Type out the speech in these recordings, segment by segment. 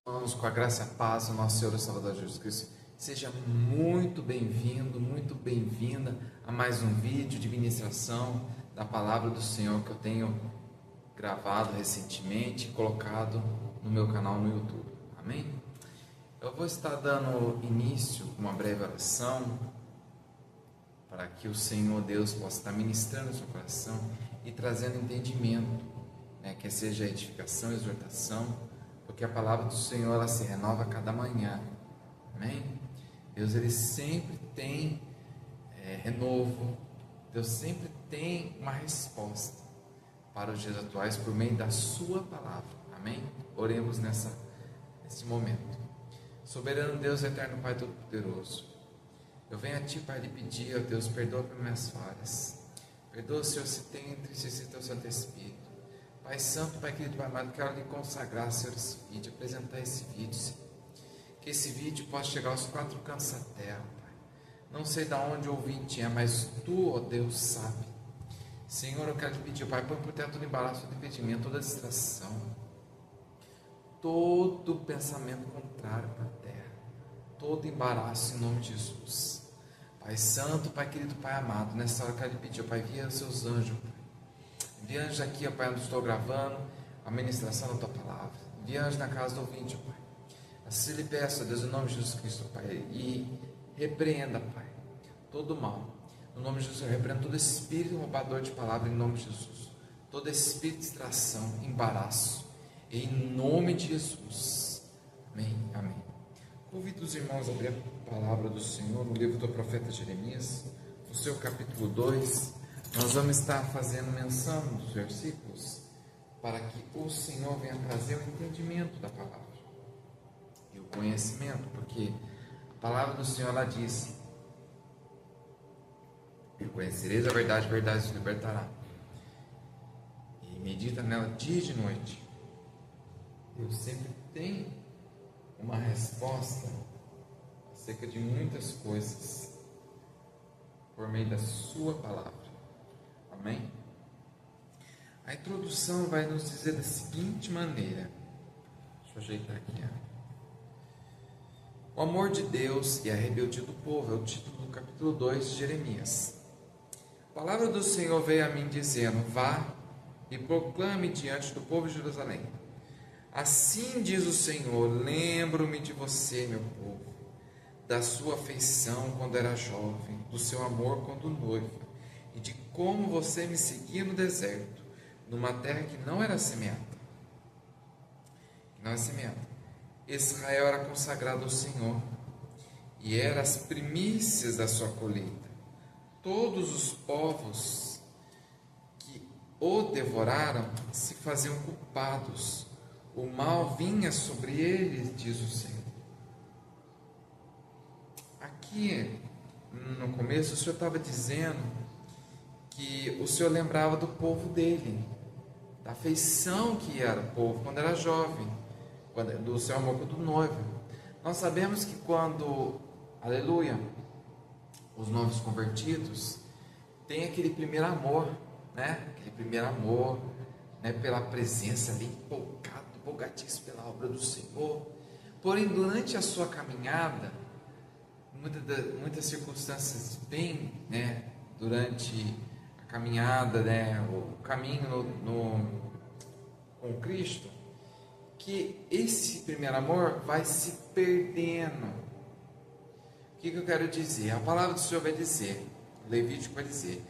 Irmãos, com a graça e a paz do nosso Senhor e Salvador Jesus Cristo, seja muito bem-vindo, muito bem-vinda a mais um vídeo de ministração da Palavra do Senhor que eu tenho gravado recentemente e colocado no meu canal no YouTube. Amém? Eu vou estar dando início com uma breve oração para que o Senhor Deus possa estar ministrando o seu coração e trazendo entendimento, que seja edificação e exortação, porque a palavra do Senhor ela se renova a cada manhã. Amém? Deus ele sempre tem renovo. Deus sempre tem uma resposta para os dias atuais por meio da sua palavra. Amém? Oremos nesse momento. Soberano Deus, eterno Pai Todo-Poderoso, eu venho a Ti, Pai, lhe pedir, ó Deus, perdoa por minhas falhas. Perdoa, Senhor, se tem entristecido Teu Santo Espírito. Pai Santo, Pai querido, Pai amado, quero lhe consagrar, Senhor, esse vídeo, apresentar esse vídeo, Senhor. Que esse vídeo possa chegar aos quatro cantos da terra, Pai. Não sei de onde o ouvinte é, mas Tu, ó Deus, sabe. Senhor, eu quero lhe pedir, Pai, põe por terra todo embaraço, todo impedimento, toda distração, todo pensamento contrário para a terra, todo embaraço em nome de Jesus. Pai Santo, Pai querido, Pai amado, nessa hora eu quero lhe pedir, Pai, envia os seus anjos, Pai. Envia anjos aqui, ó Pai, onde estou gravando a ministração da Tua palavra. Envia anjos na casa do ouvinte, ó Pai. Assim lhe peço, ó Deus, em nome de Jesus Cristo, Pai, e repreenda, Pai, todo mal. No nome de Jesus, eu repreendo todo espírito roubador de palavra, em nome de Jesus. Todo espírito de distração, embaraço, em nome de Jesus. Amém, amém. Convido os irmãos a abrir a palavra do Senhor no livro do profeta Jeremias, no seu capítulo 2. Nós vamos estar fazendo menção dos versículos para que o Senhor venha trazer o entendimento da palavra e o conhecimento, porque a palavra do Senhor ela diz: e conhecereis a verdade, a verdade os libertará. E medita nela dia e de noite. Deus sempre tem uma resposta acerca de muitas coisas por meio da sua palavra. Amém? A introdução vai nos dizer da seguinte maneira. Deixa eu ajeitar aqui. O amor de Deus e a rebeldia do povo é o título do capítulo 2 de Jeremias. A palavra do Senhor veio a mim dizendo: vá e proclame diante do povo de Jerusalém. Assim diz o Senhor: lembro-me de você, meu povo, da sua afeição quando era jovem, do seu amor quando noiva, e de como você me seguia no deserto, numa terra que não era semeada. Israel era consagrado ao Senhor, e era as primícias da sua colheita. Todos os povos que o devoraram se faziam culpados. O mal vinha sobre eles, diz o Senhor. Aqui, no começo, o Senhor estava dizendo que o Senhor lembrava do povo dele, da afeição que era o povo quando era jovem, do seu amor quando noiva. Nós sabemos que quando, aleluia, os novos convertidos têm aquele primeiro amor, aquele primeiro amor, pela presença ali, empolgadíssimo pela obra do Senhor. Porém, durante a sua caminhada, muitas circunstâncias vêm, durante a caminhada, o caminho com Cristo, que esse primeiro amor vai se perdendo. O que eu quero dizer? A palavra do Senhor vai dizer, o Levítico vai dizer: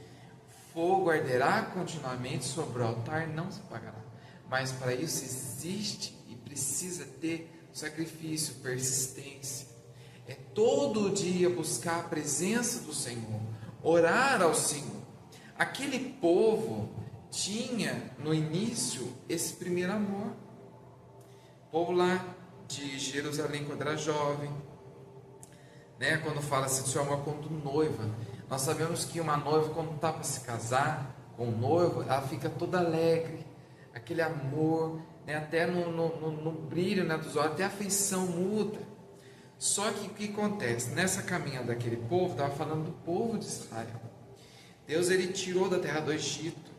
fogo arderá continuamente sobre o altar, não se apagará. Mas para isso existe e precisa ter sacrifício, persistência. É todo dia buscar a presença do Senhor, orar ao Senhor. Aquele povo tinha no início esse primeiro amor. O povo lá de Jerusalém quando era jovem, quando fala-se do seu amor quando noiva, nós sabemos que uma noiva, quando está para se casar com o noivo, ela fica toda alegre, aquele amor, até no brilho dos olhos, até a feição muda. Só que o que acontece? Nessa caminhada daquele povo, estava falando do povo de Israel. Deus ele tirou da terra do Egito,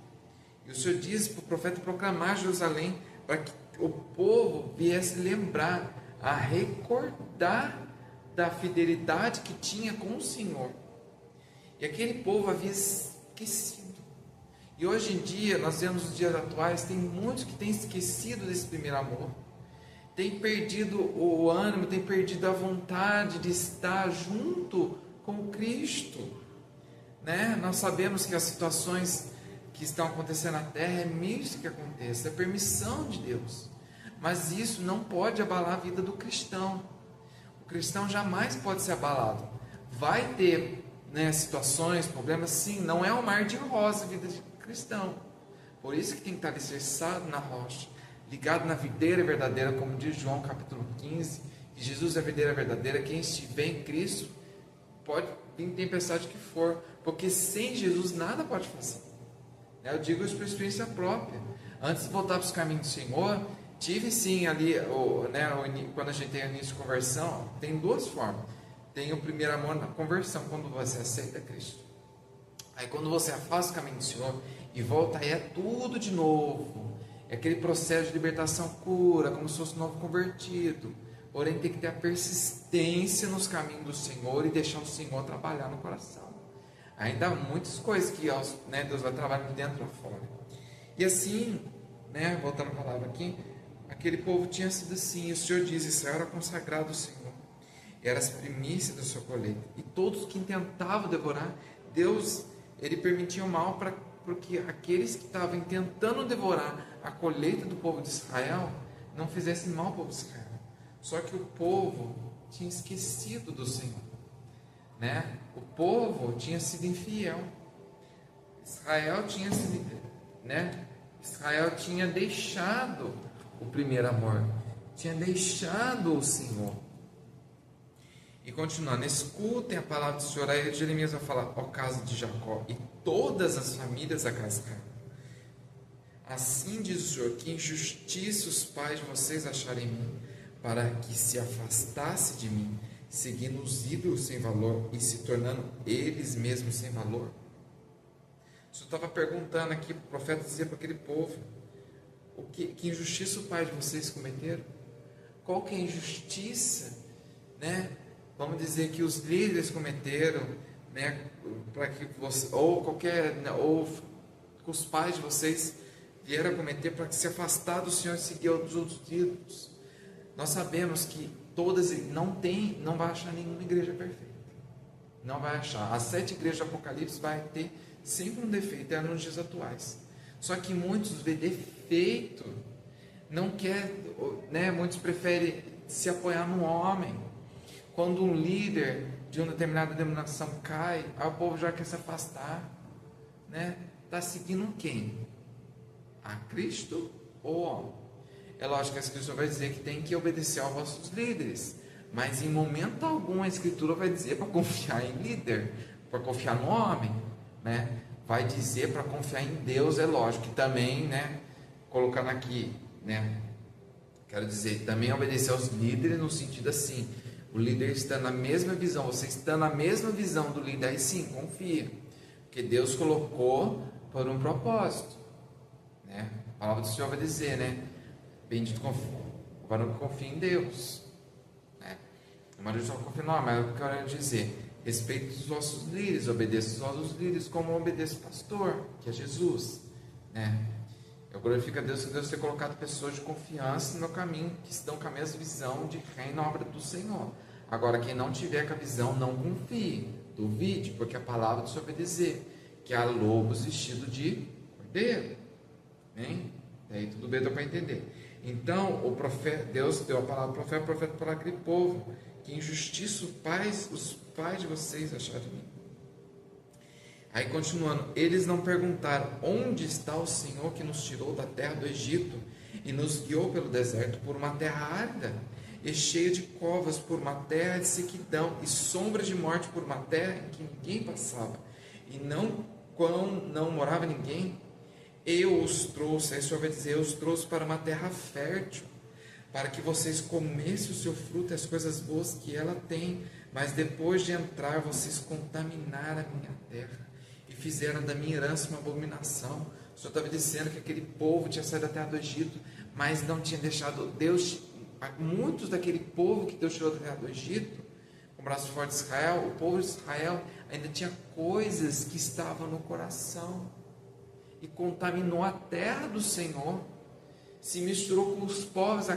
e o Senhor diz para o profeta proclamar Jerusalém, para que o povo viesse lembrar a recordar da fidelidade que tinha com o Senhor. E aquele povo havia esquecido. E hoje em dia, nós vemos nos dias atuais, tem muitos que têm esquecido desse primeiro amor. Tem perdido o ânimo, tem perdido a vontade de estar junto com Cristo. Né? Nós sabemos que as situações que estão acontecendo na terra é misto que aconteça, é permissão de Deus. Mas isso não pode abalar a vida do cristão. O cristão jamais pode ser abalado. Vai ter, né, situações, problemas, sim, não é um mar de rosa a vida de cristão. Por isso que tem que estar alicerçado na rocha, ligado na videira verdadeira, como diz João capítulo 15, que Jesus é a videira verdadeira. Quem estiver em Cristo pode vir tempestade que for, porque sem Jesus nada pode fazer. Eu digo isso por experiência própria. Antes de voltar para os caminhos do Senhor, tive sim ali, quando a gente tem o início de conversão, tem duas formas. Tem o primeiro amor na conversão, quando você aceita Cristo. Aí quando você afasta o caminho do Senhor e volta, aí é tudo de novo. É aquele processo de libertação, cura, como se fosse um novo convertido. Porém tem que ter a persistência nos caminhos do Senhor e deixar o Senhor trabalhar no coração. Ainda há muitas coisas que Deus vai trabalhar de dentro e fora. E assim, voltando a palavra aqui, aquele povo tinha sido assim. O Senhor diz: Israel era consagrado ao Senhor, era as primícias da sua colheita. E todos que tentavam devorar, Deus, ele permitia o mal porque aqueles que estavam tentando devorar a colheita do povo de Israel não fizessem mal ao povo de Israel. Só que o povo tinha esquecido do Senhor. O povo tinha sido infiel. Israel tinha deixado o primeiro amor, tinha deixado o Senhor. E continuando, escutem a palavra do Senhor. Aí Jeremias vai falar: ó casa de Jacó e todas as famílias da casa de Israel, assim diz o Senhor, que injustiça os pais de vocês acharem em mim, para que se afastasse de mim, seguindo os ídolos sem valor e se tornando eles mesmos sem valor. O Senhor estava perguntando aqui, o profeta dizia para aquele povo: que injustiça os pais de vocês cometeram? Qual que é a injustiça, Vamos dizer que os líderes cometeram, para que você, ou que os pais de vocês vieram a cometer, para que se afastar do Senhor e seguir os outros ídolos. Nós sabemos que não vai achar nenhuma igreja perfeita. Não vai achar. As 7 igrejas do Apocalipse vai ter sempre um defeito, é nos dias atuais. Só que muitos vê defeito, não quer, muitos preferem se apoiar no homem. Quando um líder de uma determinada denominação cai, aí o povo já quer se afastar. Está seguindo quem? A Cristo ou homem? É lógico que a Escritura vai dizer que tem que obedecer aos vossos líderes, mas em momento algum a Escritura vai dizer para confiar em líder, para confiar no homem, vai dizer para confiar em Deus. É lógico que também, colocando aqui, quero dizer, também obedecer aos líderes no sentido assim, o líder está na mesma visão, você está na mesma visão do líder, aí sim, confia, porque Deus colocou por um propósito, a palavra do Senhor vai dizer, bendito agora confia em Deus, mas eu só confio no homem. Mas eu quero dizer, respeite os vossos líderes, obedeça os vossos líderes como obedeça o pastor, que é Jesus, Eu glorifico a Deus por Deus ter colocado pessoas de confiança no meu caminho, que estão com a mesma visão de reino na obra do Senhor. Agora, quem não tiver com a visão, não confie, duvide, porque a palavra do Senhor vai dizer que há lobos vestidos de cordeiro. Daí tudo bem, dá para entender. Então, Deus deu a palavra ao profeta para aquele povo: que injustiça os pais de vocês acharam em mim. Aí continuando, eles não perguntaram: onde está o Senhor que nos tirou da terra do Egito e nos guiou pelo deserto, por uma terra árida e cheia de covas, por uma terra de sequidão e sombra de morte, por uma terra em que ninguém passava e não morava ninguém? Eu os trouxe, aí o Senhor vai dizer, eu os trouxe para uma terra fértil, para que vocês comessem o seu fruto e as coisas boas que ela tem, mas depois de entrar, vocês contaminaram a minha terra e fizeram da minha herança uma abominação. O Senhor estava dizendo que aquele povo tinha saído da terra do Egito, mas não tinha deixado, Deus muitos daquele povo que Deus tirou da terra do Egito, com o braço forte de Israel, o povo de Israel ainda tinha coisas que estavam no coração e contaminou a terra do Senhor, se misturou com os povos a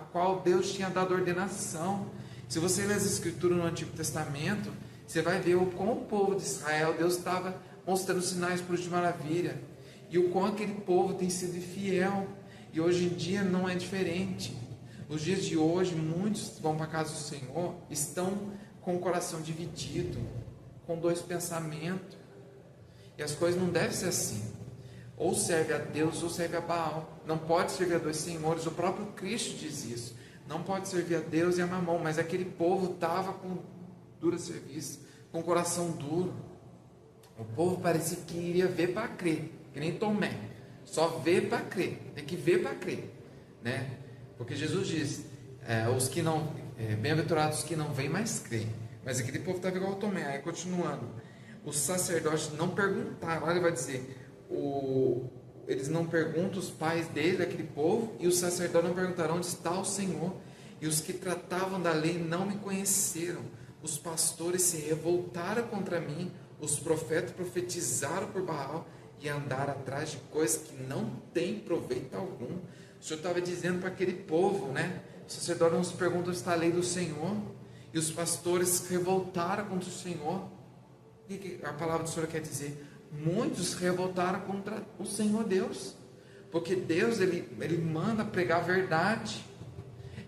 qual Deus tinha dado ordenação. Se você ler as Escrituras no Antigo Testamento, você vai ver o quão o povo de Israel, Deus estava mostrando sinais de maravilha, e o quão aquele povo tem sido fiel, e hoje em dia não é diferente. Nos dias de hoje, muitos vão para a casa do Senhor, estão com o coração dividido, com dois pensamentos, e as coisas não devem ser assim. Ou serve a Deus ou serve a Baal. Não pode servir a dois senhores. O próprio Cristo diz isso. Não pode servir a Deus e a Mamon. Mas aquele povo estava com dura serviço, com o coração duro. O povo parecia que iria ver para crer, que nem Tomé. Só ver para crer. Tem que ver para crer, né? Porque Jesus diz, os que não, bem-aventurados os que não veem, mas creem. Mas aquele povo estava igual ao Tomé. Aí continuando, os sacerdotes não perguntaram. Olha, ele vai dizer, eles não perguntam, os pais dele, daquele povo, e os sacerdotes não perguntaram onde está o Senhor, e os que tratavam da lei não me conheceram, os pastores se revoltaram contra mim, os profetas profetizaram por Baal e andaram atrás de coisas que não têm proveito algum. O Senhor estava dizendo para aquele povo, né? Os sacerdotes não se perguntam onde está a lei do Senhor, e os pastores se revoltaram contra o Senhor. O que a palavra do Senhor quer dizer? Muitos se revoltaram contra o Senhor Deus, porque Deus ele manda pregar a verdade,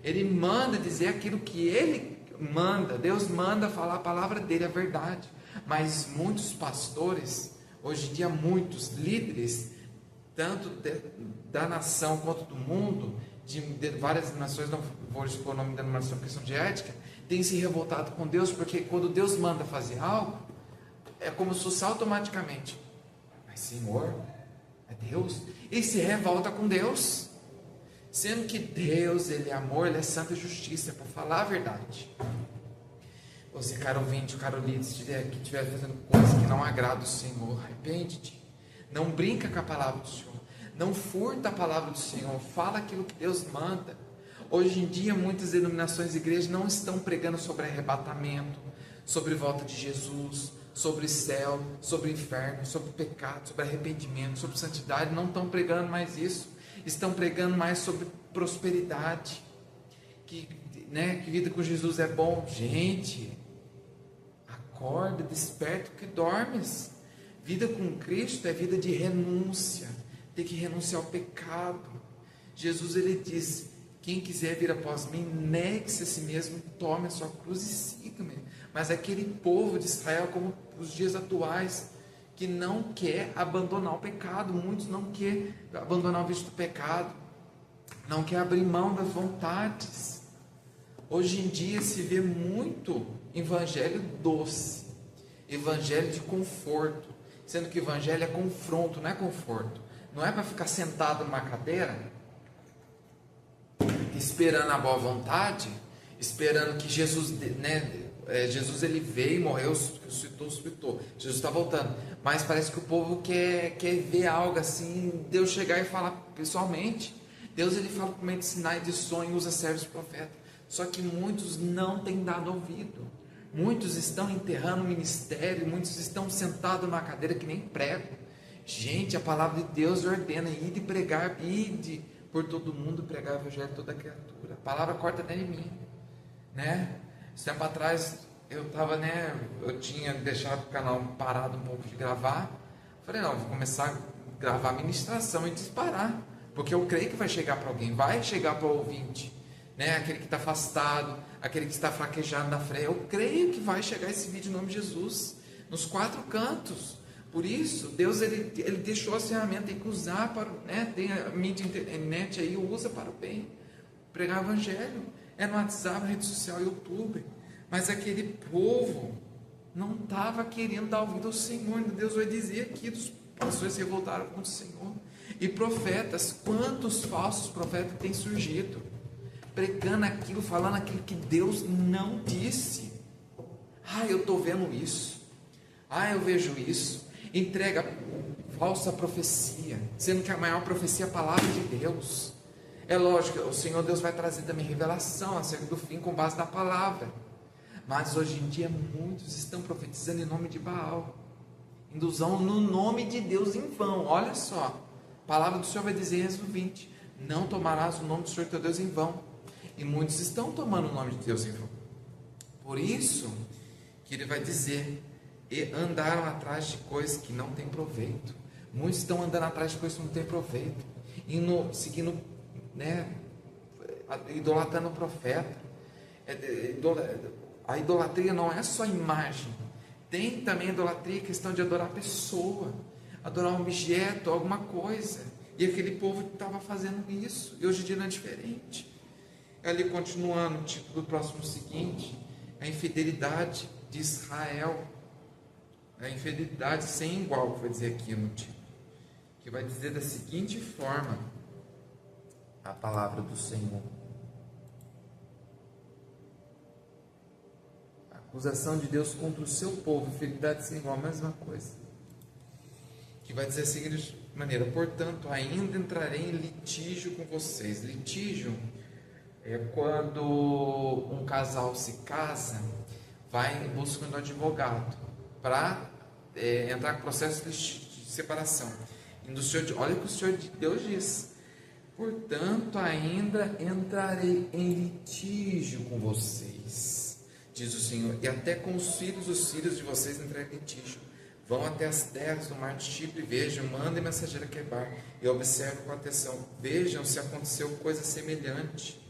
Ele manda dizer aquilo que Ele manda, Deus manda falar a palavra dele, a verdade. Mas muitos pastores, hoje em dia muitos líderes, tanto da nação quanto do mundo, de várias nações, não vou expor o nome da denominação por questão de ética, têm se revoltado com Deus, porque quando Deus manda fazer algo, é como se fosse automaticamente, mas Senhor, é Deus, e se revolta com Deus, sendo que Deus, Ele é amor, Ele é santa justiça, é para falar a verdade. Você, caro ouvinte, caro líder, se estiver fazendo coisas que não agradam o Senhor, arrepende-te, não brinca com a palavra do Senhor, não furta a palavra do Senhor, fala aquilo que Deus manda. Hoje em dia, muitas denominações e igrejas não estão pregando sobre arrebatamento, sobre volta de Jesus, sobre céu, sobre inferno, sobre pecado, sobre arrependimento, sobre santidade. Não estão pregando mais isso, estão pregando mais sobre prosperidade, que vida com Jesus é bom. Gente, acorda, desperta que dormes. Vida com Cristo é vida de renúncia, tem que renunciar ao pecado. Jesus, ele diz, quem quiser vir após mim, negue-se a si mesmo, tome a sua cruz e siga-me. Mas aquele povo de Israel, como os dias atuais, que não quer abandonar o pecado, muitos não querem abandonar o vício do pecado, não quer abrir mão das vontades. Hoje em dia se vê muito evangelho doce, evangelho de conforto, sendo que evangelho é confronto, não é conforto. Não é para ficar sentado numa cadeira, esperando a boa vontade, esperando que Jesus, Jesus ele veio, morreu, ressuscitou, Jesus está voltando, mas parece que o povo quer ver algo assim, Deus chegar e falar pessoalmente. Deus ele fala por meio de sinais, de sonho, usa servos profetas, só que muitos não têm dado ouvido, muitos estão enterrando o ministério, muitos estão sentados numa cadeira que nem pregam. Gente, a palavra de Deus ordena, ide pregar, ide por todo mundo, pregar o evangelho a toda criatura. A palavra corta dentro de mim, né? Esse tempo atrás, eu tinha deixado o canal parado um pouco de gravar. Falei, não, vou começar a gravar a ministração e disparar, porque eu creio que vai chegar para alguém, vai chegar para o ouvinte, né? Aquele que está afastado, aquele que está fraquejado na fé. Eu creio que vai chegar esse vídeo em nome de Jesus, nos 4 cantos. Por isso, Deus ele deixou a ferramenta, tem que usar para, tem a mídia internet aí, usa para o bem, pregar o evangelho, no WhatsApp, rede social, YouTube. Mas aquele povo não estava querendo dar ouvido ao Senhor. Deus vai dizer aqui, os pastores se revoltaram contra o Senhor. E profetas, quantos falsos profetas têm surgido, pregando aquilo, falando aquilo que Deus não disse. Eu estou vendo isso, eu vejo isso. Entrega falsa profecia, sendo que a maior profecia é a palavra de Deus. É lógico, o Senhor Deus vai trazer também revelação acerca do fim com base na palavra. Mas hoje em dia muitos estão profetizando em nome de Baal, indo usar no nome de Deus em vão. Olha só, a palavra do Senhor vai dizer em Êxodo 20: não tomarás o nome do Senhor teu Deus em vão. E muitos estão tomando o nome de Deus em vão. Por isso que ele vai dizer: e andaram atrás de coisas que não têm proveito. Muitos estão andando atrás de coisas que não têm proveito, seguindo, idolatrando o profeta. A idolatria não é só imagem, tem também idolatria, questão de adorar a pessoa, adorar um objeto, alguma coisa. E aquele povo estava fazendo isso, e hoje em dia não é diferente. Ali continuando, o título do próximo seguinte: a infidelidade de Israel. A infidelidade sem igual, que vai dizer aqui no título, que vai dizer da seguinte forma a palavra do Senhor: a acusação de Deus contra o seu povo, infidelidade sem igual, a mesma coisa, que vai dizer da seguinte maneira: portanto, ainda entrarei em litígio com vocês. Litígio é quando um casal se casa, vai em busca de um advogado para entrar com processo de separação. Olha o que o Senhor Deus diz: portanto, ainda entrarei em litígio com vocês, diz o Senhor, e até com os filhos de vocês entrarei em litígio. Vão até as terras do mar de Chipre, vejam, mandem mensageiro a Quebar, e observem com atenção, vejam se aconteceu coisa semelhante.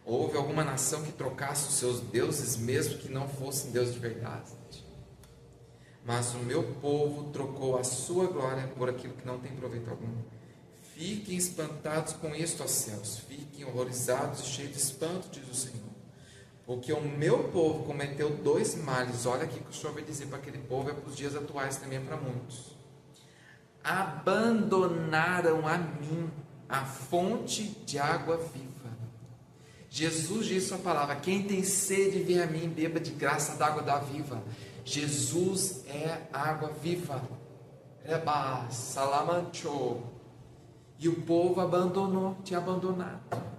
Houve alguma nação que trocasse os seus deuses, mesmo que não fossem deuses de verdade? Mas o meu povo trocou a sua glória por aquilo que não tem proveito algum. Fiquem espantados com isto, ó céus, fiquem horrorizados e cheios de espanto, diz o Senhor. Porque o meu povo cometeu 2 males. Olha aqui que o Senhor vai dizer para aquele povo, é para os dias atuais também, para muitos. Abandonaram a mim, a fonte de água viva. Jesus disse sua palavra: quem tem sede, vem a mim, beba de graça da água da viva. Jesus é água viva. Reba, salamancho. E o povo abandonou, tinha abandonado.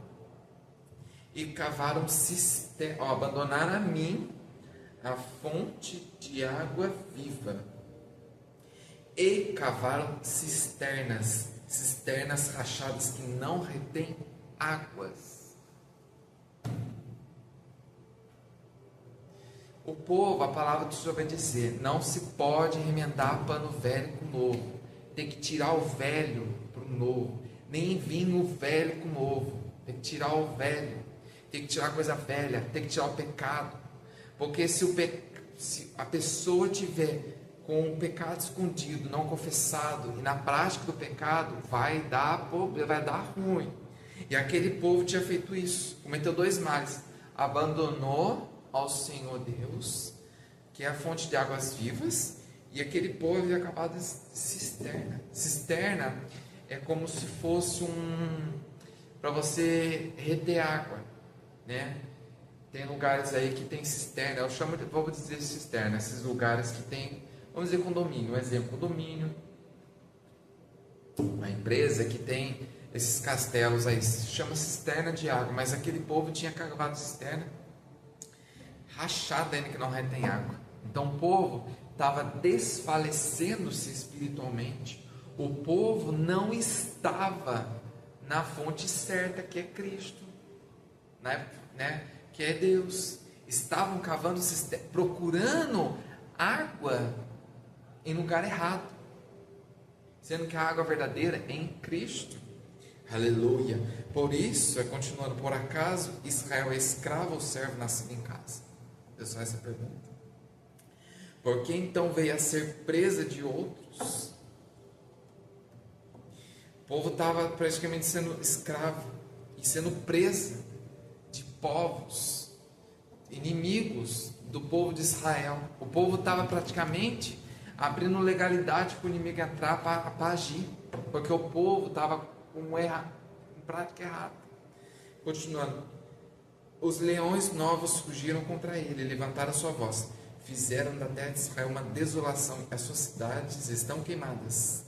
E cavaram cisternas, abandonaram a mim, a fonte de água viva. E cavaram cisternas rachadas que não retêm águas. O povo, a palavra do Senhor vai dizer: não se pode remendar pano velho com novo. Tem que tirar o velho para o novo. Nem vinho velho com novo. Tem que tirar o velho. Tem que tirar a coisa velha. Tem que tirar o pecado. Porque se a pessoa tiver com o pecado escondido, não confessado, e na prática do pecado, vai dar ruim. E aquele povo tinha feito isso. Cometeu 2 males. Abandonou ao Senhor Deus, que é a fonte de águas vivas, e aquele povo havia acabado de cisterna. Cisterna é como se fosse para você reter água, né? Tem lugares aí que tem cisterna, vou dizer cisterna, esses lugares que tem, vamos dizer condomínio, um exemplo, condomínio, uma empresa que tem esses castelos aí, se chama cisterna de água, mas aquele povo tinha cavado cisterna rachada ainda que não retém água. Então o povo estava desfalecendo-se espiritualmente. O povo não estava na fonte certa, que é Cristo, né? Que é Deus. Estavam cavando, procurando água em lugar errado, sendo que a água verdadeira é em Cristo. Aleluia. Por isso, continuando, por acaso Israel é escravo ou servo nascido em casa? Deus faz essa pergunta. Por que então veio a ser presa de outros? O povo estava praticamente sendo escravo e sendo presa de povos inimigos do povo de Israel. O povo estava praticamente abrindo legalidade para o inimigo entrar para agir, porque o povo estava com prática errada. Continuando. Os leões novos fugiram contra ele, levantaram sua voz, fizeram da terra de Israel uma desolação, as suas cidades estão queimadas,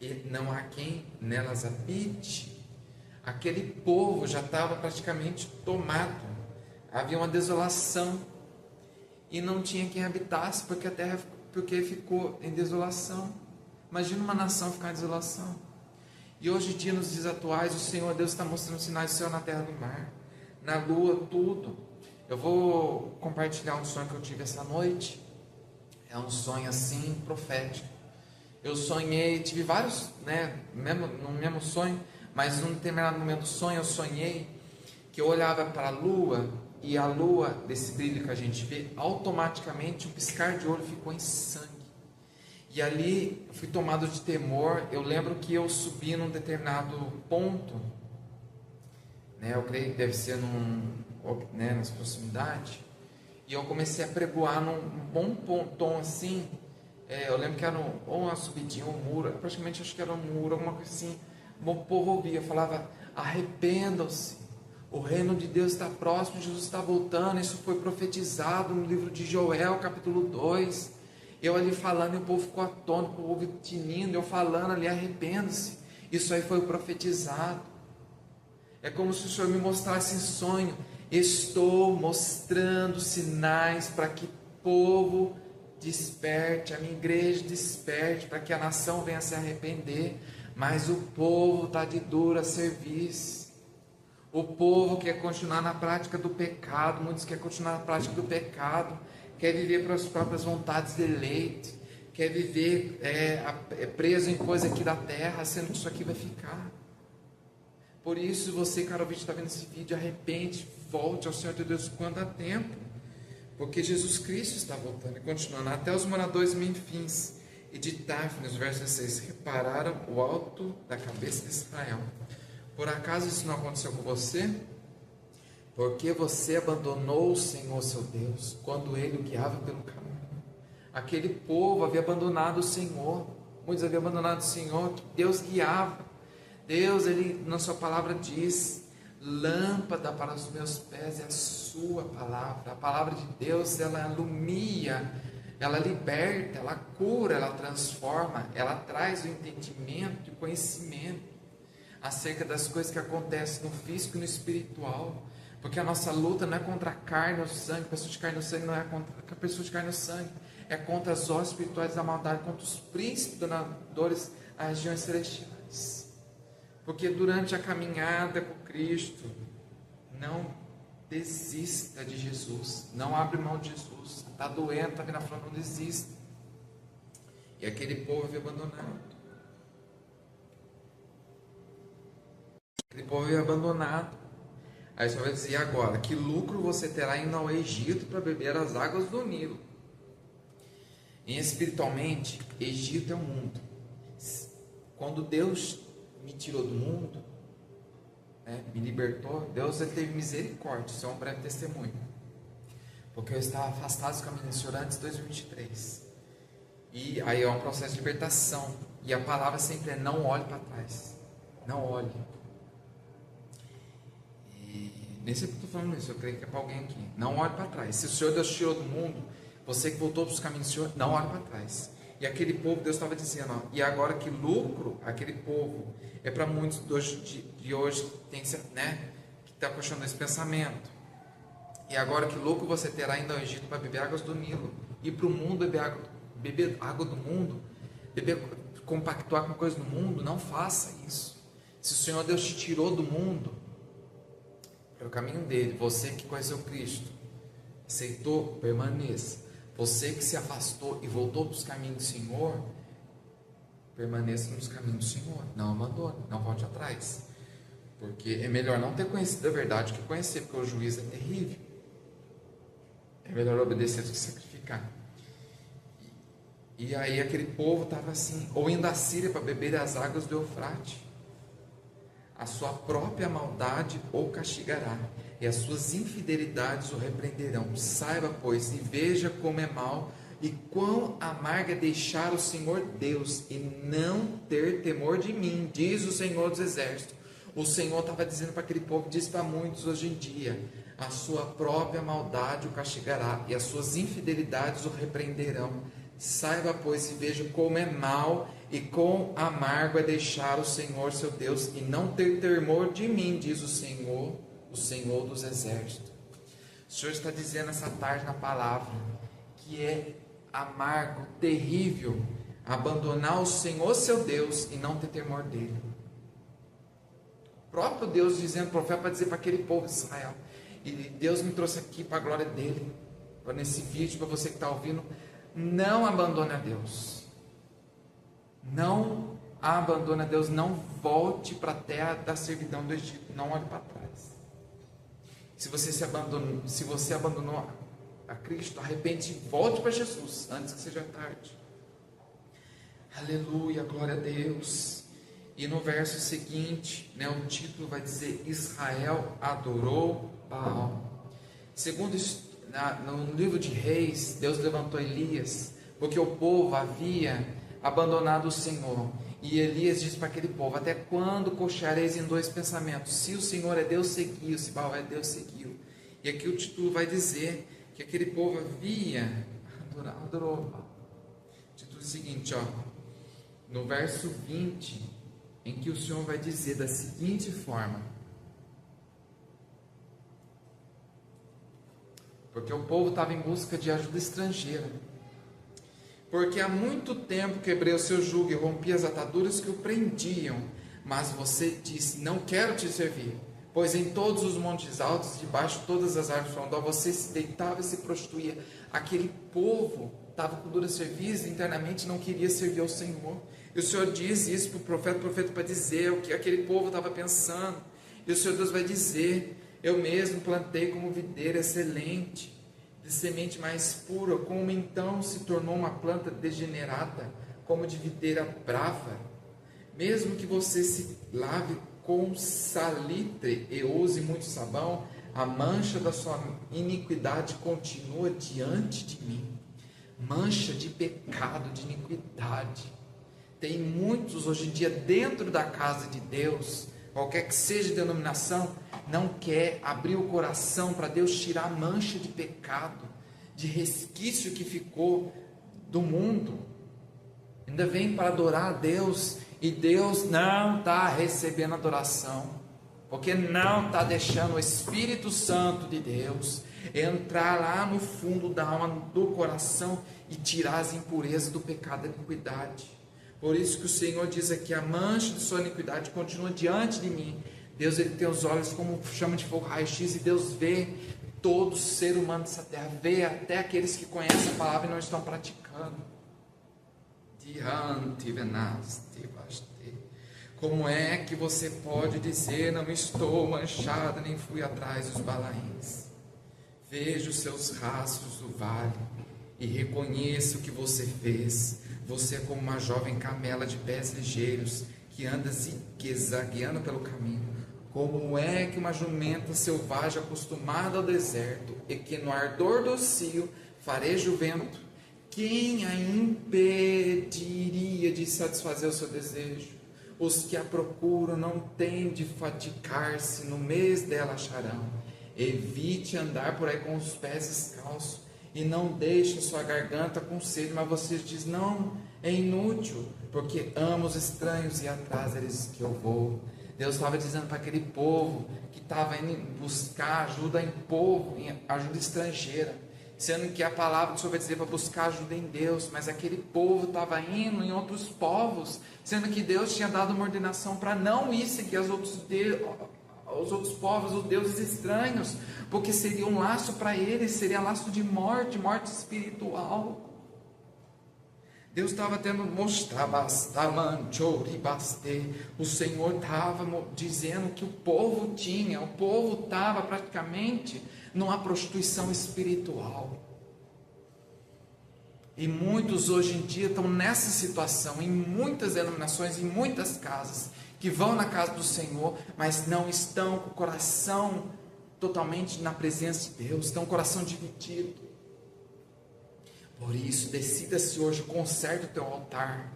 e não há quem nelas habite. Aquele povo já estava praticamente tomado, havia uma desolação e não tinha quem habitasse porque a terra ficou em desolação. Imagina uma nação ficar em desolação. E hoje em dia, nos dias atuais, o Senhor Deus está mostrando sinais do céu na terra, no mar, na lua, tudo. Eu vou compartilhar um sonho que eu tive essa noite. É um sonho assim profético. Eu sonhei, tive vários, no mesmo sonho, mas num determinado momento do sonho eu sonhei que eu olhava para a lua, e a lua, desse brilho que a gente vê, automaticamente um piscar de olho ficou em sangue. E ali eu fui tomado de temor. Eu lembro que eu subi num determinado ponto, eu creio que deve ser nas proximidades, e eu comecei a pregoar num bom tom assim. Eu lembro que era ou uma subidinha, um muro, praticamente acho que era um muro, alguma coisa assim. O povo ouvia, falava: arrependam-se, o reino de Deus está próximo, Jesus está voltando. Isso foi profetizado no livro de Joel, capítulo 2. Eu ali falando, e o povo ficou atônito, o povo tinindo, eu falando ali: arrependa-se, isso aí foi profetizado. É como se o Senhor me mostrasse em sonho: estou mostrando sinais para que o povo desperte, a minha igreja desperte, para que a nação venha se arrepender. Mas o povo está de dura serviço. O povo quer continuar na prática do pecado. Muitos querem continuar na prática do pecado, quer viver para as próprias vontades deleite, quer viver preso em coisa aqui da terra, sendo que isso aqui vai ficar. Por isso, você, caro ouvinte, está vendo esse vídeo, arrepende, volte ao Senhor teu Deus quando há tempo, porque Jesus Cristo está voltando. E continuando: até os moradores de Menfins e de Táfnis, verso 16, repararam o alto da cabeça de Israel. Por acaso isso não aconteceu com você? Porque você abandonou o Senhor seu Deus, quando Ele o guiava pelo caminho. Aquele povo havia abandonado o Senhor, muitos haviam abandonado o Senhor, que Deus guiava. Deus, Ele na sua palavra diz: lâmpada para os meus pés é a sua palavra. A palavra de Deus, ela ilumina, ela liberta, ela cura, ela transforma, ela traz o entendimento e o conhecimento acerca das coisas que acontecem no físico e no espiritual. Porque a nossa luta não é contra a carne ou sangue. Pessoa de carne ou sangue não é contra a pessoa de carne ou sangue, é contra as hostes espirituais da maldade, contra os príncipes donadores às regiões celestiais. Porque durante a caminhada com Cristo, não desista de Jesus, não abre mão de Jesus. Está doendo, está vindo na frente, não desista. E aquele povo havia abandonado. Aquele povo havia abandonado. Aí você vai dizer: agora, que lucro você terá indo ao Egito para beber as águas do Nilo? E espiritualmente, Egito é o mundo. Quando Deus me tirou do mundo, me libertou, Deus, Ele teve misericórdia. Isso é um breve testemunho, porque eu estava afastado dos caminhos do Senhor antes de 2023, e aí é um processo de libertação, e a palavra sempre é: não olhe para trás, não olhe. E nem sempre estou falando isso, eu creio que é para alguém aqui: não olhe para trás. Se o Senhor Deus tirou do mundo, você que voltou para os caminhos do Senhor, não olhe para trás. E aquele povo, Deus estava dizendo: e agora que lucro, aquele povo, é para muitos de hoje tem, que está questionando esse pensamento. E agora que lucro você terá indo ao Egito para beber águas do Nilo, ir para o mundo beber água do mundo, compactuar com coisas do mundo? Não faça isso. Se o Senhor Deus te tirou do mundo para o caminho dele, você que conheceu Cristo, aceitou, permaneça. Você que se afastou e voltou para os caminhos do Senhor, permaneça nos caminhos do Senhor. Não abandone, não volte atrás. Porque é melhor não ter conhecido a verdade que conhecer, porque o juízo é terrível. É melhor obedecer do que sacrificar. E aí aquele povo estava assim: ou indo à Síria para beber as águas do Eufrate. A sua própria maldade o castigará, e as suas infidelidades o repreenderão. Saiba, pois, e veja como é mal e quão amarga é deixar o Senhor Deus e não ter temor de mim, diz o Senhor dos Exércitos. O Senhor estava dizendo para aquele povo, diz para muitos hoje em dia: a sua própria maldade o castigará, e as suas infidelidades o repreenderão. Saiba, pois, e veja como é mal e quão amargo é deixar o Senhor seu Deus e não ter temor de mim, diz o Senhor dos exércitos. O Senhor está dizendo essa tarde na palavra que é amargo, terrível, abandonar o Senhor seu Deus e não ter temor dele. O próprio Deus dizendo, o profeta para dizer para aquele povo de Israel, e Deus me trouxe aqui para a glória dele, para nesse vídeo, para você que está ouvindo, não abandone a Deus, não abandone a Deus, não volte para a terra da servidão do Egito, não olhe para trás. Se você abandonou a Cristo, arrepende e volte para Jesus, antes que seja tarde. Aleluia, glória a Deus. E no verso seguinte, o título vai dizer, Israel adorou Baal. Segundo, no livro de Reis, Deus levantou Elias, porque o povo havia abandonado o Senhor. E Elias diz para aquele povo, até quando cocheareis em dois pensamentos? Se o Senhor é Deus, seguiu, se Baal é Deus, seguiu. E aqui o título vai dizer que aquele povo havia adorou Baal. O título é o seguinte, no verso 20, em que o Senhor vai dizer da seguinte forma, porque o povo estava em busca de ajuda estrangeira, porque há muito tempo quebrei o seu jugo e rompi as ataduras que o prendiam, mas você disse, não quero te servir, pois em todos os montes altos, debaixo de todas as árvores frondosas, você se deitava e se prostituía. Aquele povo estava com dura serviço, internamente não queria servir ao Senhor, e o Senhor diz isso para o profeta para dizer o que aquele povo estava pensando, e o Senhor Deus vai dizer, eu mesmo plantei como videira excelente, de semente mais pura, como então se tornou uma planta degenerada, como de videira brava, mesmo que você se lave com salitre e use muito sabão, a mancha da sua iniquidade continua diante de mim, mancha de pecado, de iniquidade. Tem muitos hoje em dia dentro da casa de Deus, qualquer que seja a denominação, não quer abrir o coração para Deus tirar a mancha de pecado, de resquício que ficou do mundo. Ainda vem para adorar a Deus e Deus não está recebendo adoração, porque não está deixando o Espírito Santo de Deus entrar lá no fundo da alma, do coração e tirar as impurezas do pecado e da iniquidade. Por isso que o Senhor diz aqui, a mancha de sua iniquidade continua diante de mim. Deus, ele tem os olhos como chama de fogo raio-x, e Deus vê todo ser humano dessa terra, vê até aqueles que conhecem a palavra e não estão praticando. Como é que você pode dizer, não estou manchada, nem fui atrás dos balaíns? Vejo os seus rastros do vale e reconheço o que você fez. Você é como uma jovem camela de pés ligeiros, que anda zigue-zagueando pelo caminho. Como é que uma jumenta selvagem acostumada ao deserto, e que no ardor do cio fareja o vento, quem a impediria de satisfazer o seu desejo? Os que a procuram não têm de fatigar-se, no mês dela acharão. Evite andar por aí com os pés descalços, e não deixe sua garganta com sede, mas você diz, não, é inútil, porque amo os estranhos e atrás deles que eu vou. Deus estava dizendo para aquele povo que estava indo buscar ajuda em povo, em ajuda estrangeira, sendo que a palavra do Senhor vai dizer para buscar ajuda em Deus, mas aquele povo estava indo em outros povos, sendo que Deus tinha dado uma ordenação para não ir seguir os outros povos, os deuses estranhos, porque seria um laço para eles, seria laço de morte, morte espiritual. Deus estava tendo mostrar, o Senhor estava dizendo que o povo estava praticamente numa prostituição espiritual. E muitos hoje em dia estão nessa situação, em muitas denominações, em muitas casas, que vão na casa do Senhor, mas não estão com o coração totalmente na presença de Deus, estão com o coração dividido. Por isso, decida-se hoje, conserte o teu altar,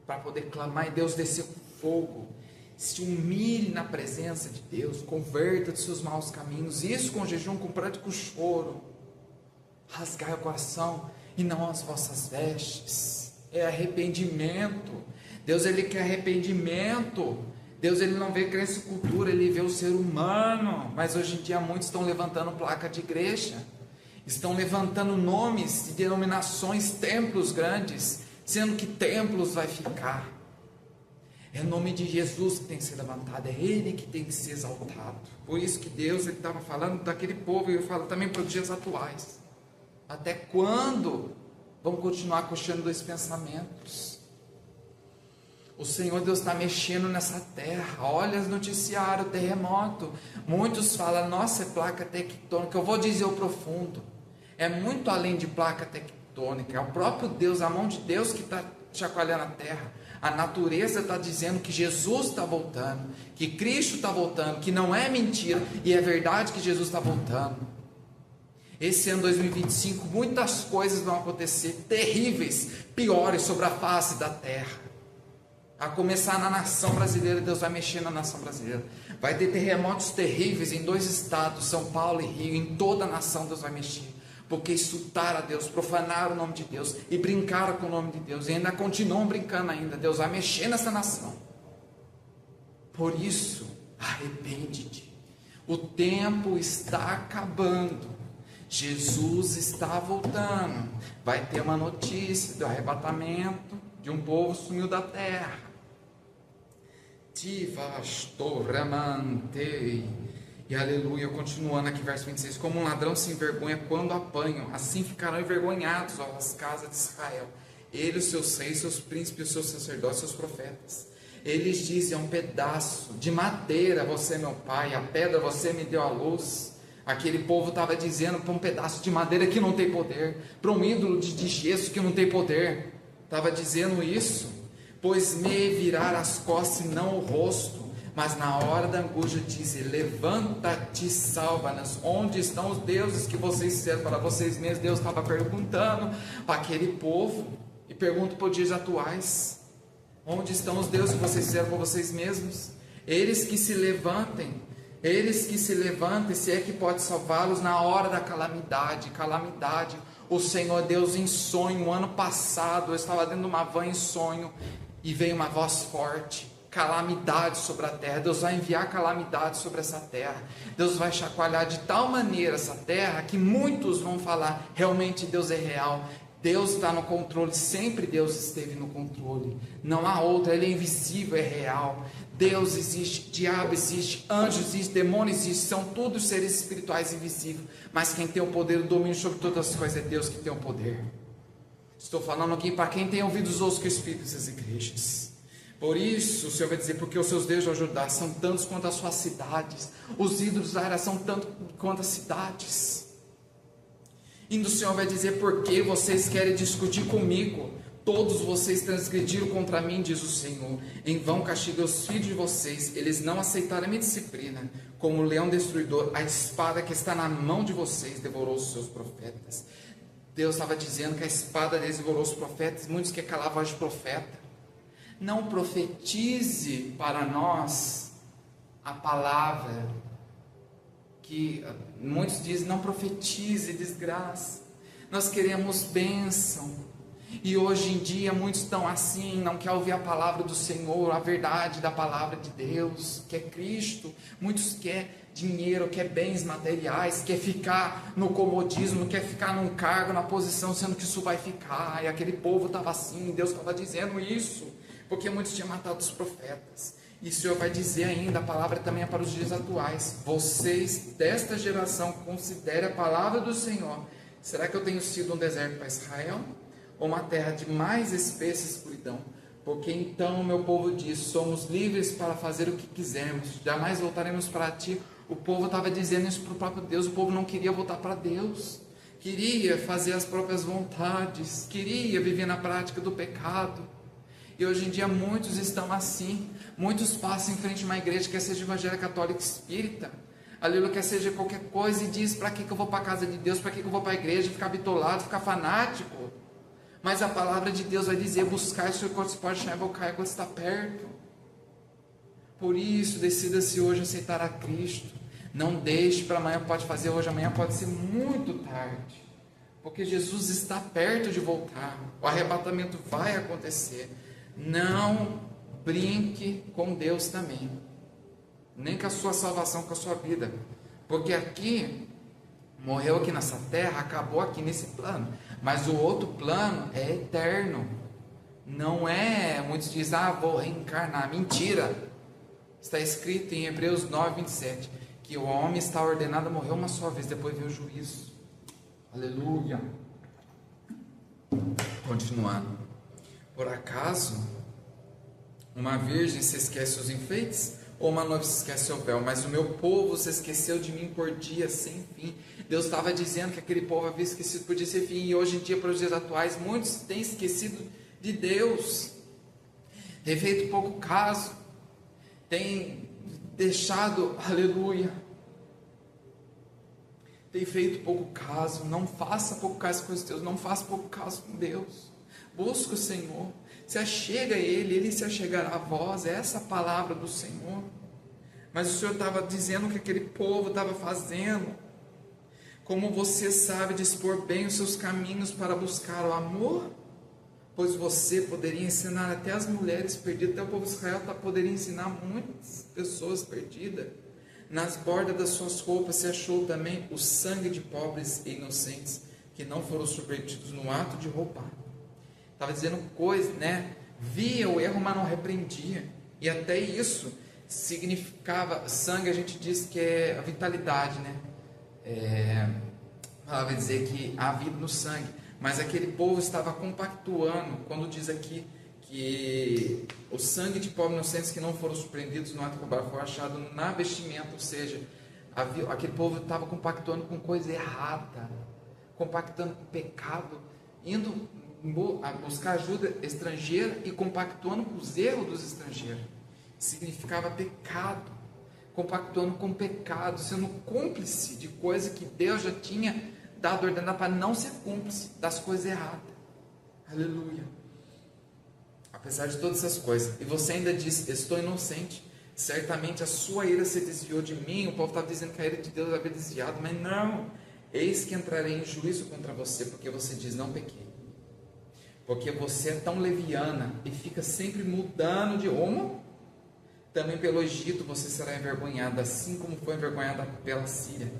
para poder clamar e Deus descer com fogo. Se humilhe na presença de Deus, converta de seus maus caminhos, isso com jejum, com pranto e com choro. Rasgai o coração e não as vossas vestes. é arrependimento. Deus, ele quer arrependimento. Deus, ele não vê crença e cultura, ele vê o ser humano. Mas hoje em dia muitos estão levantando placa de igreja, estão levantando nomes de denominações, templos grandes, sendo que templos vai ficar. É o nome de Jesus que tem que ser levantado, é Ele que tem que ser exaltado. Por isso que Deus estava falando daquele povo, e eu falo também para os dias atuais. Até quando vamos continuar coxando esses pensamentos? O Senhor Deus está mexendo nessa terra. Olha os noticiários, terremoto. Muitos falam, nossa, é placa tectônica. Eu vou dizer o profundo. É muito além de placa tectônica. É o próprio Deus, a mão de Deus que está chacoalhando a terra. A natureza está dizendo que Jesus está voltando, que Cristo está voltando, que não é mentira, e é verdade que Jesus está voltando. Esse ano 2025, muitas coisas vão acontecer, terríveis, piores sobre a face da terra. A começar na nação brasileira, Deus vai mexer na nação brasileira. Vai ter terremotos terríveis em 2 estados, São Paulo e Rio, em toda a nação Deus vai mexer. Porque insultaram a Deus, profanaram o nome de Deus e brincaram com o nome de Deus, e ainda continuam brincando ainda. Deus vai mexer nessa nação. Por isso, arrepende-te. O tempo está acabando. Jesus está voltando. Vai ter uma notícia do arrebatamento de um povo que sumiu da terra. Tivastoramantei. E aleluia, continuando aqui, verso 26, como um ladrão se envergonha quando apanham, assim ficarão envergonhados as casas de Israel, ele, os seus reis, seus príncipes, os seus sacerdotes, seus profetas. Eles dizem, um pedaço de madeira você é meu pai, a pedra você me deu a luz. Aquele povo estava dizendo para um pedaço de madeira que não tem poder, para um ídolo de gesso que não tem poder, estava dizendo isso, pois me virar as costas e não o rosto. Mas na hora da angústia diz, levanta-te, salva-nos. Onde estão os deuses que vocês fizeram para vocês mesmos? Deus estava perguntando para aquele povo, e pergunta para os dias atuais, onde estão os deuses que vocês fizeram para vocês mesmos? Eles que se levantem, se é que pode salvá-los na hora da calamidade. O Senhor Deus em sonho, ano passado, eu estava dentro de uma van em sonho, e veio uma voz forte, calamidade sobre a terra. Deus vai enviar calamidade sobre essa terra. Deus vai chacoalhar de tal maneira essa terra que muitos vão falar, realmente Deus é real, Deus está no controle, sempre Deus esteve no controle, não há outra, Ele é invisível, é real. Deus existe, diabo existe, anjo existe, demônio existe, são todos seres espirituais invisíveis, mas quem tem o poder, o domínio sobre todas as coisas é Deus que tem o poder. Estou falando aqui para quem tem ouvidos ouça que o Espírito dessas igrejas. Por isso o Senhor vai dizer, porque os seus deuses de ajudar são tantos quanto as suas cidades, os ídolos da era são tantos quanto as cidades. E o Senhor vai dizer, porque vocês querem discutir comigo, todos vocês transgrediram contra mim, diz o Senhor, em vão castiguei os filhos de vocês, eles não aceitaram a minha disciplina, como o leão destruidor, a espada que está na mão de vocês devorou os seus profetas. Deus estava dizendo que a espada deles devorou os profetas, muitos que calavam a voz de profeta. Não profetize para nós a palavra, que muitos dizem, não profetize desgraça, nós queremos bênção, e hoje em dia muitos estão assim, não quer ouvir a palavra do Senhor, a verdade da palavra de Deus, que é Cristo. Muitos quer dinheiro, quer bens materiais, quer ficar no comodismo, quer ficar num cargo, na posição, sendo que isso vai ficar, e aquele povo estava assim, Deus estava dizendo isso, porque muitos tinham matado os profetas. E o Senhor vai dizer ainda, a palavra também é para os dias atuais, vocês desta geração considerem a palavra do Senhor. Será que eu tenho sido um deserto para Israel? Ou uma terra de mais espessa escuridão? Porque então o meu povo diz, somos livres para fazer o que quisermos, jamais voltaremos para ti. O povo estava dizendo isso para o próprio Deus, o povo não queria voltar para Deus, queria fazer as próprias vontades, queria viver na prática do pecado. E hoje em dia muitos estão assim, muitos passam em frente a uma igreja, quer seja evangélica, católica, espírita, aleluia, quer seja qualquer coisa, e diz, para que eu vou para a casa de Deus, para que eu vou para a igreja, ficar bitolado, ficar fanático? Mas a palavra de Deus vai dizer, buscar o Senhor quando se pode, chamar e quando está perto. Por isso, decida-se hoje aceitar a Cristo, não deixe para amanhã, pode fazer hoje, amanhã pode ser muito tarde. porque Jesus está perto de voltar, o arrebatamento vai acontecer. Não brinque com Deus também, nem com a sua salvação, com a sua vida, porque aqui, morreu aqui nessa terra, acabou aqui nesse plano, mas o outro plano é eterno, não é, muitos dizem, vou reencarnar, mentira, está escrito em Hebreus 9, 27, que o homem está ordenado a morrer uma só vez, depois vem o juízo. Aleluia. Continuando. Por acaso uma virgem se esquece os enfeites, ou uma noiva se esquece o véu? Mas o meu povo se esqueceu de mim por dias sem fim. Deus estava dizendo que aquele povo havia esquecido por dias sem fim, e hoje em dia, para os dias atuais, muitos têm esquecido de Deus, tem feito pouco caso, tem deixado, aleluia, tem feito pouco caso. Não faça pouco caso com Deus, não faça pouco caso com Deus. Busque o Senhor, se achega a Ele, Ele se achegará a vós. É essa a palavra do Senhor. Mas o Senhor estava dizendo que aquele povo estava fazendo. Como você sabe dispor bem os seus caminhos para buscar o amor? Pois você poderia ensinar até as mulheres perdidas, até o povo de Israel poderia ensinar muitas pessoas perdidas. Nas bordas das suas roupas se achou também o sangue de pobres e inocentes, que não foram submetidos no ato de roubar. Estava dizendo coisa, né? Via o erro, mas não repreendia. E até isso significava, sangue a gente diz que é a vitalidade, né? Vai dizer que há vida no sangue. Mas aquele povo estava compactuando, quando diz aqui que o sangue de pobres inocentes que não foram surpreendidos no ato de roubar foi achado na vestimenta, ou seja, aquele povo estava compactuando com coisa errada, compactando com pecado, indo a buscar ajuda estrangeira e compactuando com os erros dos estrangeiros. Significava pecado, compactuando com pecado, sendo cúmplice de coisa que Deus já tinha dado ordenado para não ser cúmplice das coisas erradas. Aleluia. Apesar de todas essas coisas, e você ainda diz, estou inocente, certamente a sua ira se desviou de mim. O povo estava dizendo que a ira de Deus havia desviado, mas não, eis que entrarei em juízo contra você, porque você diz, não pequei, porque você é tão leviana e fica sempre mudando de rumo. Também pelo Egito você será envergonhada, assim como foi envergonhada pela Síria.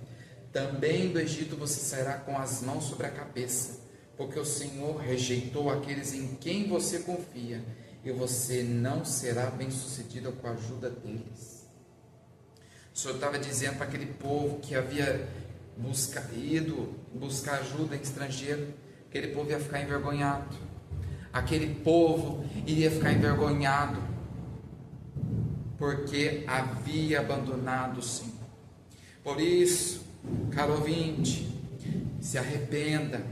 Também do Egito você sairá com as mãos sobre a cabeça, porque o Senhor rejeitou aqueles em quem você confia, e você não será bem sucedido com a ajuda deles. O Senhor estava dizendo para aquele povo que havia ido buscar ajuda em estrangeiro, aquele povo ia ficar envergonhado, aquele povo iria ficar envergonhado, porque havia abandonado o Senhor. Por isso, caro ouvinte, se arrependa,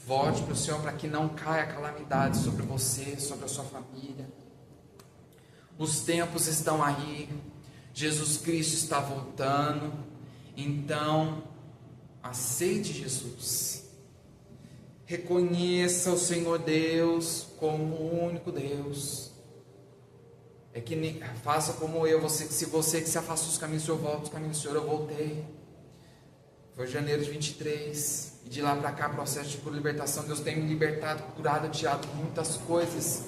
volte para o Senhor para que não caia calamidade sobre você, sobre a sua família. Os tempos estão aí, Jesus Cristo está voltando, então aceite Jesus, reconheça o Senhor Deus como o único Deus. É que faça como eu, se você que se afasta dos caminhos do Senhor, volta dos caminhos do Senhor. Eu voltei, foi janeiro de 23, e de lá para cá, processo de cura e libertação. Deus tem me libertado, curado, tirado muitas coisas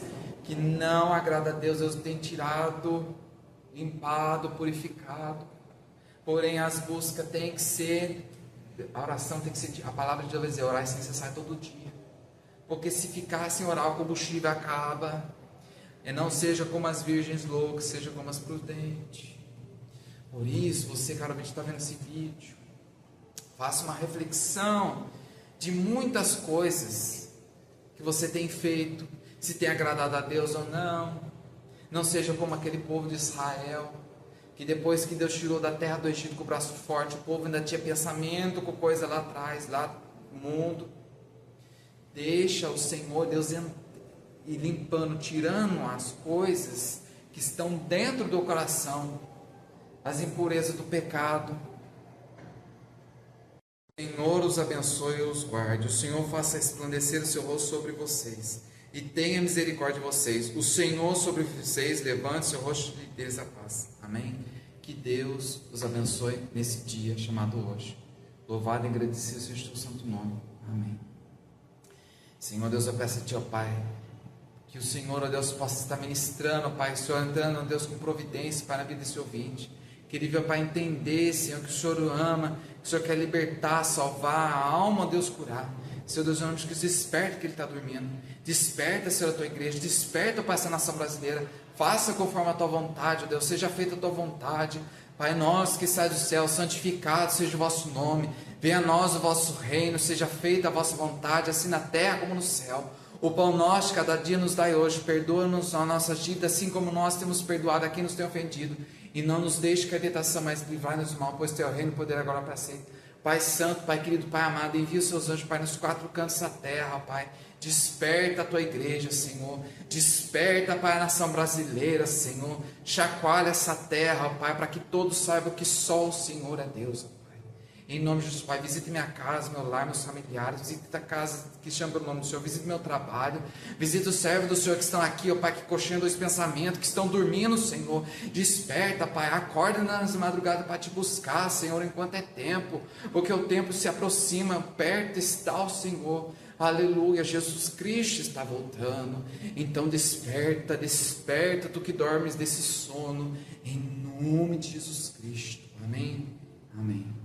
que não agrada a Deus. Deus tem tirado, limpado, purificado. Porém, as buscas tem que ser, a oração tem que ser, a palavra de Deus vai dizer, orar sem cessar todo dia. Porque se ficar sem orar, o combustível acaba. E não seja como as virgens loucas, seja como as prudentes. Por isso, você, caro ouvinte, está vendo esse vídeo, faça uma reflexão de muitas coisas que você tem feito, se tem agradado a Deus ou não. Não seja como aquele povo de Israel, que depois que Deus tirou da terra do Egito com o braço forte, o povo ainda tinha pensamento com coisa lá atrás, lá no mundo. Deixa o Senhor, Deus e limpando, tirando as coisas que estão dentro do coração, as impurezas do pecado. O Senhor os abençoe e os guarde. O Senhor faça resplandecer o seu rosto sobre vocês e tenha misericórdia de vocês. O Senhor sobre vocês levante seu rosto e lhes a paz. Amém? Que Deus os abençoe nesse dia chamado hoje. Louvado e agradecido seja o seu santo nome. Amém. Senhor Deus, eu peço a Ti, ó Pai, que o Senhor, ó Deus, possa estar ministrando, ó Pai, o Senhor entrando, ó Deus, com providência para a vida desse ouvinte, que ele venha, ó Pai, entender, Senhor, que o Senhor o ama, que o Senhor quer libertar, salvar, a alma, ó Deus, curar. Senhor Deus, em nome de Cristo, desperta que ele está dormindo, desperta, Senhor, a Tua igreja, desperta, ó Pai, essa nação brasileira, faça conforme a Tua vontade, ó Deus, seja feita a Tua vontade. Pai nosso que sai do céu, santificado seja o vosso nome, venha a nós o vosso reino, seja feita a vossa vontade, assim na terra como no céu. O pão nosso cada dia nos dai hoje, perdoa-nos a nossa dívida, assim como nós temos perdoado a quem nos tem ofendido, e não nos deixe cair em tentação, mas livrai-nos do mal, pois Teu reino e poder agora para sempre. Pai santo, Pai querido, Pai amado, envia os Seus anjos, Pai, nos quatro cantos da terra, Pai. Desperta a Tua igreja, Senhor. Desperta, Pai, a nação brasileira, Senhor. Chacoalha essa terra, Pai, para que todos saibam que só o Senhor é Deus, Pai. Em nome de Jesus, Pai, visite minha casa, meu lar, meus familiares, visite a casa que chama pelo nome do Senhor, visite meu trabalho, visite os servos do Senhor que estão aqui, ó Pai, que coxinham os pensamentos, que estão dormindo, Senhor. Desperta, Pai, acorda nas madrugadas para Te buscar, Senhor, enquanto é tempo, porque o tempo se aproxima, perto está o Senhor. Aleluia, Jesus Cristo está voltando. Então desperta, desperta, tu que dormes desse sono, em nome de Jesus Cristo. Amém, amém.